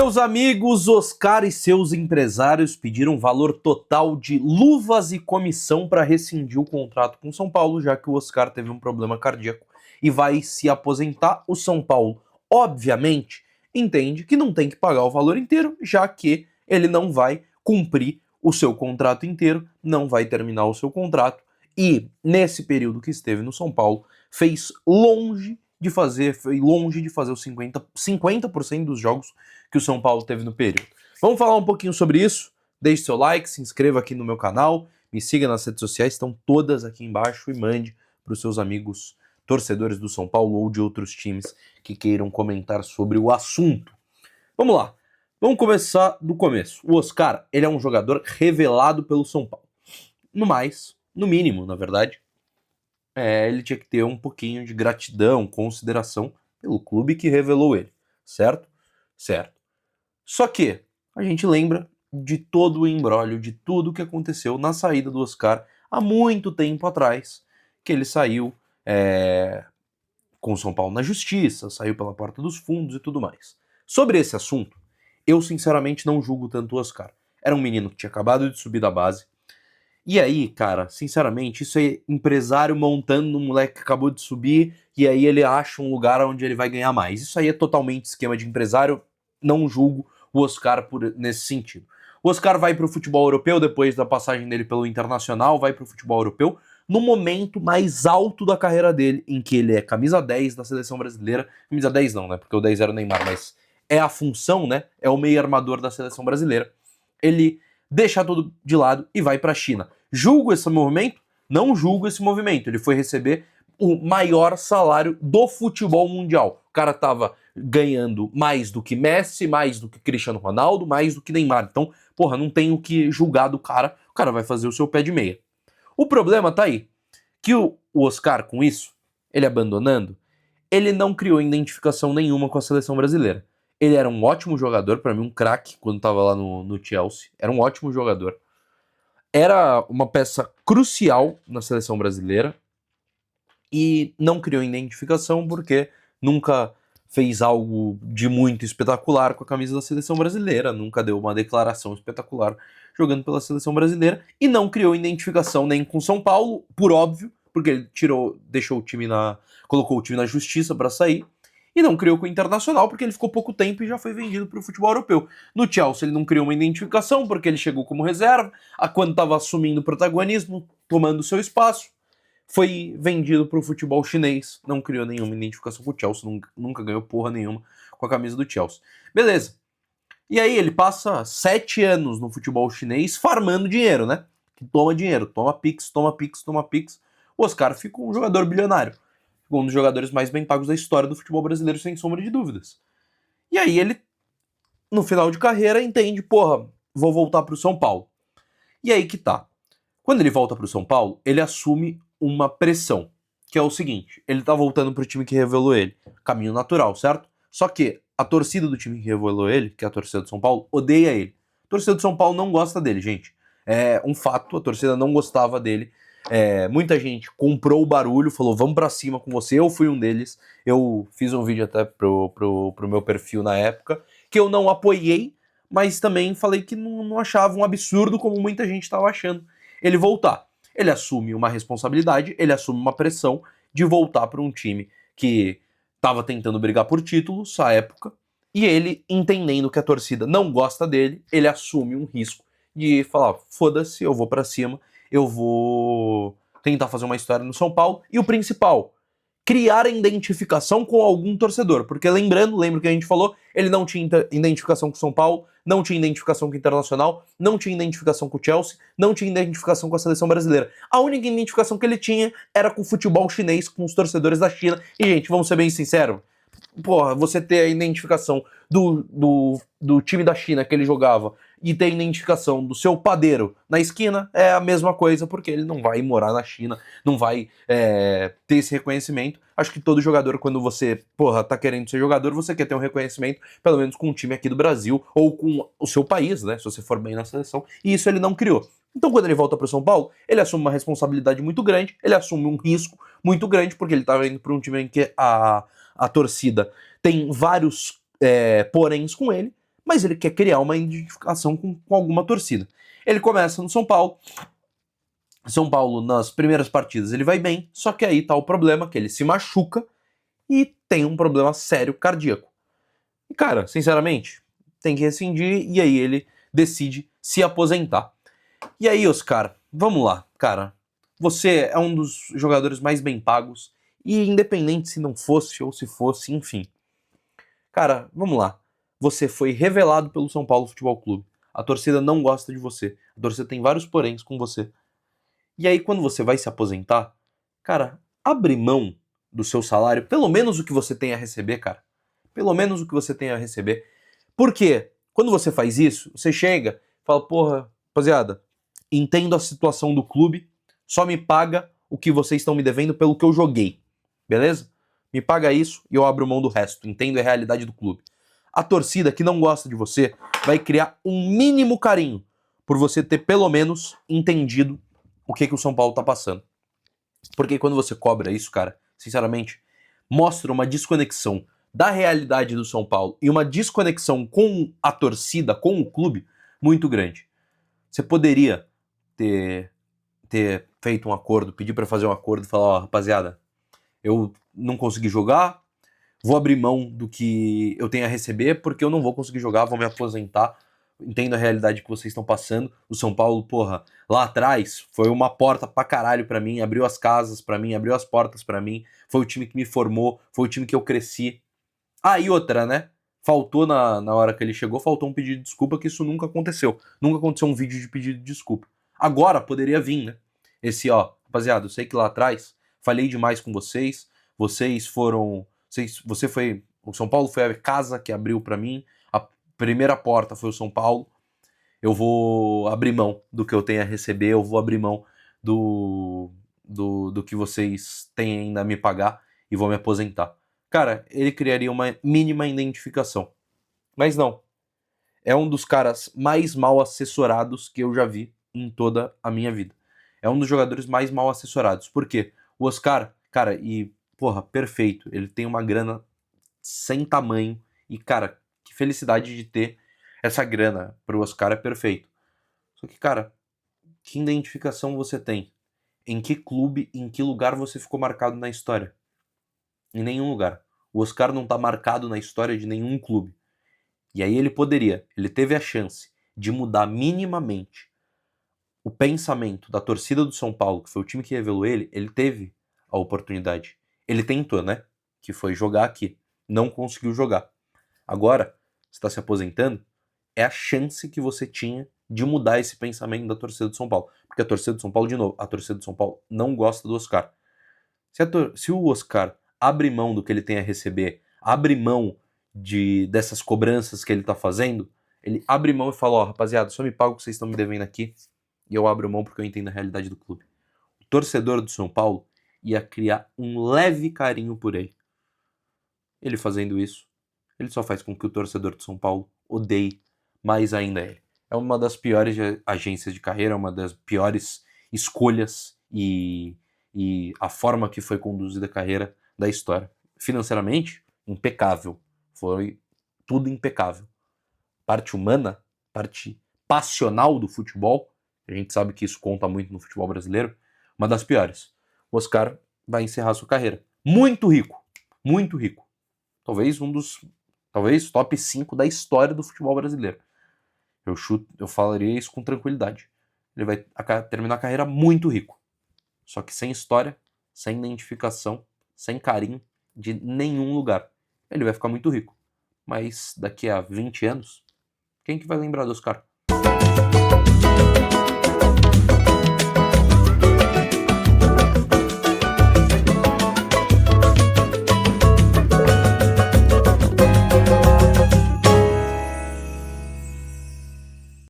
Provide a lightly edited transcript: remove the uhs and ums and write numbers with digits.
Meus amigos, Oscar e seus empresários pediram valor total de luvas e comissão para rescindir o contrato com o São Paulo, já que o Oscar teve um problema cardíaco e vai se aposentar. O São Paulo, obviamente, entende que não tem que pagar o valor inteiro, já que ele não vai cumprir o seu contrato inteiro, não vai terminar o seu contrato. E nesse período que esteve no São Paulo, foi longe de fazer os 50% dos jogos que o São Paulo teve no período. Vamos falar um pouquinho sobre isso? Deixe seu like, se inscreva aqui no meu canal, me siga nas redes sociais, estão todas aqui embaixo, e mande para os seus amigos torcedores do São Paulo ou de outros times que queiram comentar sobre o assunto. Vamos lá, vamos começar do começo. O Oscar, ele é um jogador revelado pelo São Paulo. No mínimo, na verdade, ele tinha que ter um pouquinho de gratidão, consideração pelo clube que revelou ele, certo? Certo. Só que a gente lembra de todo o imbróglio, de tudo que aconteceu na saída do Oscar há muito tempo atrás, que ele saiu com o São Paulo na justiça, saiu pela porta dos fundos e tudo mais. Sobre esse assunto, eu sinceramente não julgo tanto o Oscar. Era um menino que tinha acabado de subir da base. E aí, cara, sinceramente, isso é empresário montando um moleque que acabou de subir e aí ele acha um lugar onde ele vai ganhar mais. Isso aí é totalmente esquema de empresário, não julgo o Oscar nesse sentido. O Oscar vai para o futebol europeu, depois da passagem dele pelo Internacional, vai para o futebol europeu, no momento mais alto da carreira dele, em que ele é camisa 10 da seleção brasileira. Camisa 10 não, né, porque o 10 era o Neymar, mas é a função, né, é o meio armador da seleção brasileira. Ele deixa tudo de lado e vai para a China. Julgo esse movimento? Não julgo esse movimento. Ele foi receber o maior salário do futebol mundial. O cara tava ganhando mais do que Messi, mais do que Cristiano Ronaldo, mais do que Neymar. Então, porra, não tem o que julgar do cara. O cara vai fazer o seu pé de meia. O problema tá aí, que o Oscar, com isso, ele abandonando, ele não criou identificação nenhuma com a seleção brasileira. Ele era um ótimo jogador, para mim um craque, quando tava lá no Chelsea. Era um ótimo jogador. Era uma peça crucial na seleção brasileira e não criou identificação porque nunca fez algo de muito espetacular com a camisa da seleção brasileira, nunca deu uma declaração espetacular jogando pela seleção brasileira e não criou identificação nem com São Paulo, por óbvio, porque ele colocou o time na justiça para sair. E não criou com o Internacional, porque ele ficou pouco tempo e já foi vendido para o futebol europeu. No Chelsea ele não criou uma identificação, porque ele chegou como reserva, quando estava assumindo protagonismo, tomando seu espaço, foi vendido para o futebol chinês, não criou nenhuma identificação com o Chelsea, nunca ganhou porra nenhuma com a camisa do Chelsea. Beleza. E aí ele passa 7 anos no futebol chinês farmando dinheiro, né? Que toma dinheiro, toma pix, toma pix, toma pix. O Oscar ficou um jogador bilionário. Um dos jogadores mais bem pagos da história do futebol brasileiro, sem sombra de dúvidas. E aí ele, no final de carreira, entende, porra, vou voltar pro São Paulo. E aí que tá. Quando ele volta pro São Paulo, ele assume uma pressão, que é o seguinte, ele tá voltando pro time que revelou ele. Caminho natural, certo? Só que a torcida do time que revelou ele, que é a torcida do São Paulo, odeia ele. A torcida do São Paulo não gosta dele, gente. É um fato, a torcida não gostava dele. Muita gente comprou o barulho, falou vamos pra cima com você, eu fui um deles. Eu fiz um vídeo até pro meu perfil na época, que eu não apoiei, mas também falei que não achava um absurdo como muita gente estava achando ele voltar. Ele assume uma responsabilidade, ele assume uma pressão de voltar para um time que estava tentando brigar por títulos à época, e ele, entendendo que a torcida não gosta dele, ele assume um risco de falar, foda-se, eu vou pra cima, eu vou tentar fazer uma história no São Paulo. E o principal, criar identificação com algum torcedor. Porque lembra que a gente falou, ele não tinha identificação com o São Paulo, não tinha identificação com o Internacional, não tinha identificação com o Chelsea, não tinha identificação com a seleção brasileira. A única identificação que ele tinha era com o futebol chinês, com os torcedores da China. E, gente, vamos ser bem sinceros, porra, você ter a identificação do time da China que ele jogava e ter a identificação do seu padeiro na esquina é a mesma coisa, porque ele não vai morar na China, não vai ter esse reconhecimento. Acho que todo jogador, quando você, porra, tá querendo ser jogador, você quer ter um reconhecimento, pelo menos com um time aqui do Brasil, ou com o seu país, né, se você for bem na seleção, e isso ele não criou. Então, quando ele volta para o São Paulo, ele assume uma responsabilidade muito grande, ele assume um risco muito grande, porque ele estava indo para um time em que a torcida tem vários poréns com ele, mas ele quer criar uma identificação com alguma torcida. Ele começa no São Paulo. São Paulo, nas primeiras partidas, ele vai bem, só que aí tá o problema, que ele se machuca e tem um problema sério cardíaco. E, cara, sinceramente, tem que rescindir, e aí ele decide se aposentar. E aí, Oscar, vamos lá, cara. Você é um dos jogadores mais bem pagos, e independente se não fosse ou se fosse, enfim. Cara, vamos lá. Você foi revelado pelo São Paulo Futebol Clube. A torcida não gosta de você. A torcida tem vários poréns com você. E aí, quando você vai se aposentar, cara, abre mão do seu salário, pelo menos o que você tem a receber, cara. Pelo menos o que você tem a receber. Por quê? Quando você faz isso, você chega e fala, porra, rapaziada, entendo a situação do clube, só me paga o que vocês estão me devendo pelo que eu joguei. Beleza? Me paga isso e eu abro mão do resto. Entendo a realidade do clube. A torcida que não gosta de você vai criar um mínimo carinho por você ter pelo menos entendido o que o São Paulo tá passando. Porque quando você cobra isso, cara, sinceramente, mostra uma desconexão da realidade do São Paulo e uma desconexão com a torcida, com o clube, muito grande. Você poderia ter feito um acordo, pedir para fazer um acordo e falar, ó, rapaziada, eu não consegui jogar, vou abrir mão do que eu tenho a receber porque eu não vou conseguir jogar, vou me aposentar. Entendo a realidade que vocês estão passando. O São Paulo, porra, lá atrás foi uma porta pra caralho pra mim, abriu as casas pra mim, abriu as portas pra mim, foi o time que me formou, foi o time que eu cresci. Ah, e outra, né? Faltou na hora que ele chegou, faltou um pedido de desculpa, que isso nunca aconteceu. Nunca aconteceu um vídeo de pedido de desculpa. Agora poderia vir, né? Esse, ó, rapaziada, eu sei que lá atrás falei demais com vocês, vocês foram. Você foi. O São Paulo foi a casa que abriu pra mim, a primeira porta foi o São Paulo. Eu vou abrir mão do que eu tenho a receber, eu vou abrir mão do que vocês têm ainda a me pagar e vou me aposentar. Cara, ele criaria uma mínima identificação. Mas não. É um dos caras mais mal assessorados que eu já vi em toda a minha vida. É um dos jogadores mais mal assessorados. Por quê? O Oscar, cara, e, porra, perfeito. Ele tem uma grana sem tamanho. E, cara, que felicidade de ter essa grana pro Oscar, é perfeito. Só que, cara, que identificação você tem? Em que clube, em que lugar você ficou marcado na história? Em nenhum lugar. O Oscar não tá marcado na história de nenhum clube. E aí ele teve a chance de mudar minimamente o pensamento da torcida do São Paulo, que foi o time que revelou ele teve a oportunidade. Ele tentou, né? Que foi jogar aqui. Não conseguiu jogar. Agora, você está se aposentando, é a chance que você tinha de mudar esse pensamento da torcida do São Paulo. Porque a torcida do São Paulo, de novo, a torcida do São Paulo não gosta do Oscar. Se o Oscar abre mão do que ele tem a receber, abre mão dessas cobranças que ele tá fazendo, ele abre mão e fala, ó, rapaziada, só me paga o que vocês estão me devendo aqui, e eu abro mão porque eu entendo a realidade do clube. O torcedor do São Paulo ia criar um leve carinho por ele. Ele fazendo isso, ele só faz com que o torcedor do São Paulo odeie mais ainda ele. É uma das piores agências de carreira, uma das piores escolhas e a forma que foi conduzida a carreira da história. Financeiramente, impecável. Foi tudo impecável. Parte humana, parte passional do futebol, a gente sabe que isso conta muito no futebol brasileiro, uma das piores. O Oscar vai encerrar sua carreira. Muito rico. Muito rico. Talvez top 5 da história do futebol brasileiro. Eu falaria isso com tranquilidade. Ele vai terminar a carreira muito rico. Só que sem história, sem identificação, sem carinho de nenhum lugar. Ele vai ficar muito rico. Mas daqui a 20 anos, quem que vai lembrar do Oscar?